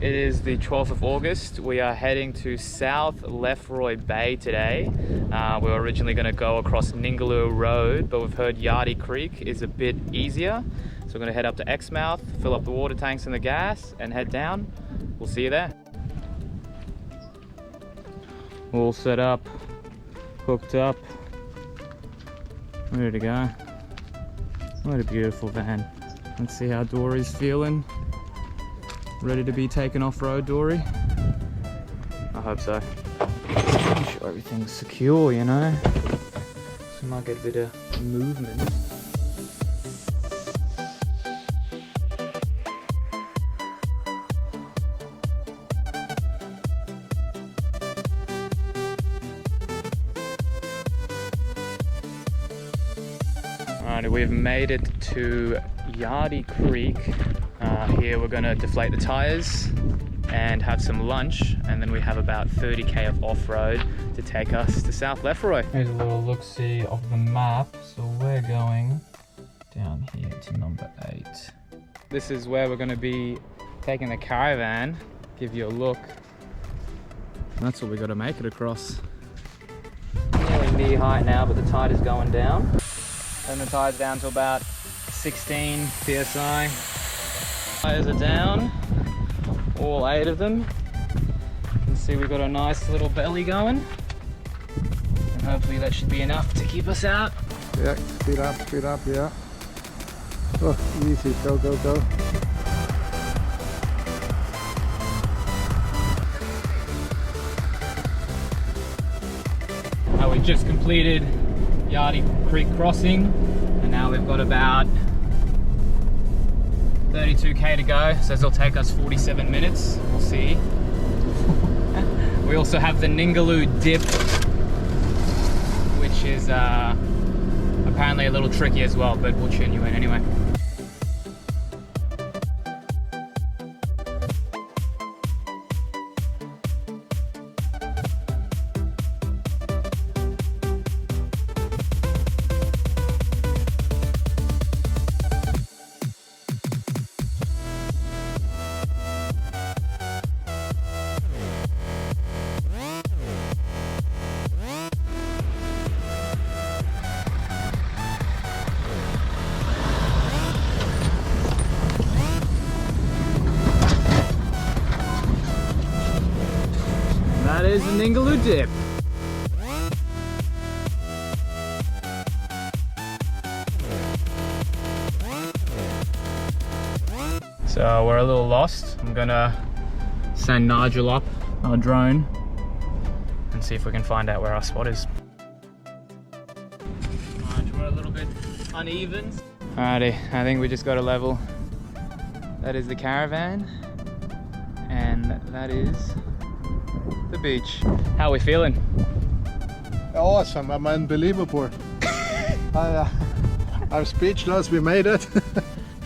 It is the 12th of August. We are heading to South Lefroy Bay today. We were originally going to go across Ningaloo Road, but we've heard Yardie Creek is a bit easier. So we're going to head up to Exmouth, fill up the water tanks and the gas, and head down. We'll see you there. All set up, hooked up, ready to go. What a beautiful van. Let's see how Dory's feeling. Ready to be taken off-road, Dory? I hope so. I'm sure everything's secure, you know? So we might get a bit of movement. Alright, we've made it to Yardie Creek. Here we're going to deflate the tyres and have some lunch, and then we have about 30k of off-road to take us to South Lefroy. Here's a little look-see of the map. So we're going down here to number 8. This is where we're going to be taking the caravan. Give you a look. And that's what we got to make it across. Nearly knee height now, but the tide is going down. And the tide's down to about 16 psi. Tires are down, all 8 of them. You can see we've got a nice little belly going, and hopefully that should be enough to keep us out. Yeah, speed up, yeah. Oh, easy, go, go, go. We just completed Yardie Creek crossing, and now we've got about 32k to go, so it'll take us 47 minutes, we'll see. We also have the Ningaloo dip, which is apparently a little tricky as well, but we'll tune you in anyway. That is the Ningaloo dip. So we're a little lost. I'm gonna send Nigel up our drone and see if we can find out where our spot is. Alright, we're a little bit uneven. Alrighty, I think we just got a level. That is the caravan, and that is the beach. How are we feeling? Awesome, I'm unbelievable. I'm speechless, we made it.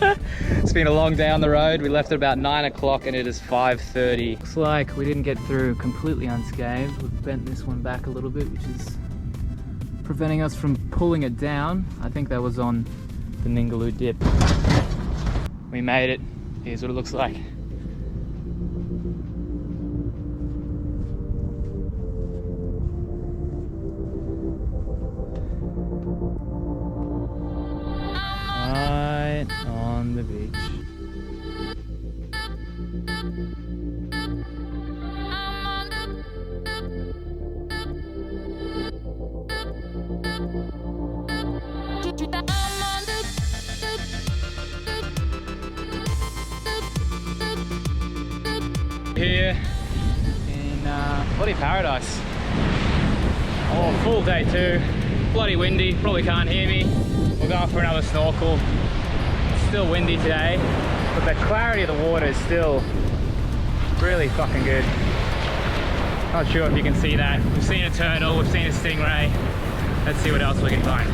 It's been a long day on the road. We left at about 9 o'clock and it is 5:30. Looks like we didn't get through completely unscathed. We've bent this one back a little bit, which is preventing us from pulling it down. I think that was on the Ningaloo dip. We made it. Here's what it looks like. Right on the beach. Here in bloody paradise. Oh, full day too. Bloody windy, probably can't hear me. We're going for another snorkel. It's still windy today, but the clarity of the water is still really fucking good. Not sure if you can see that. We've seen a turtle, we've seen a stingray. Let's see what else we can find.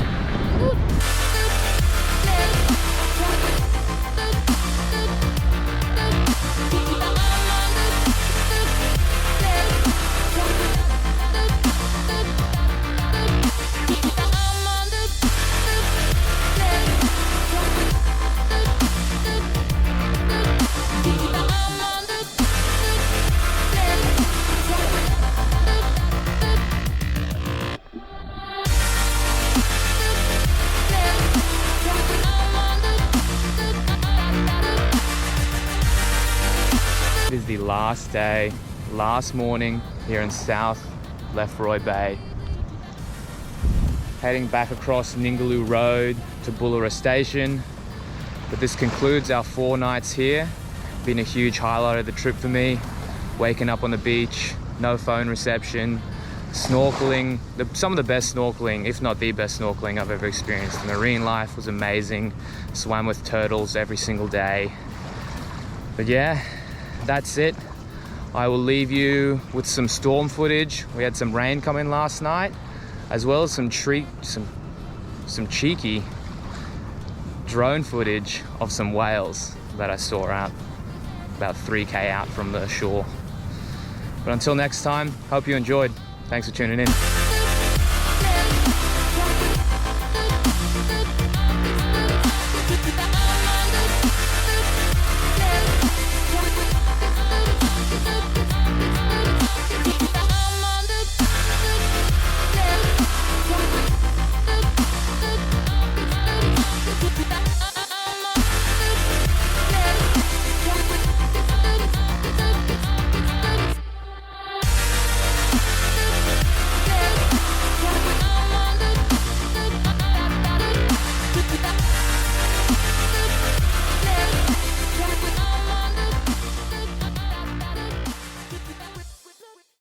It is the last day, last morning here in South Lefroy Bay. Heading back across Ningaloo Road to Bullara Station. But this concludes our 4 nights here. Been a huge highlight of the trip for me. Waking up on the beach, no phone reception, snorkeling, some of the best snorkeling, if not the best snorkeling I've ever experienced. The marine life was amazing. Swam with turtles every single day. But yeah, that's it. I will leave you with some storm footage. We had some rain come in last night, as well as some cheeky drone footage of some whales that I saw out about 3k out from the shore. But until next time, hope you enjoyed. Thanks for tuning in.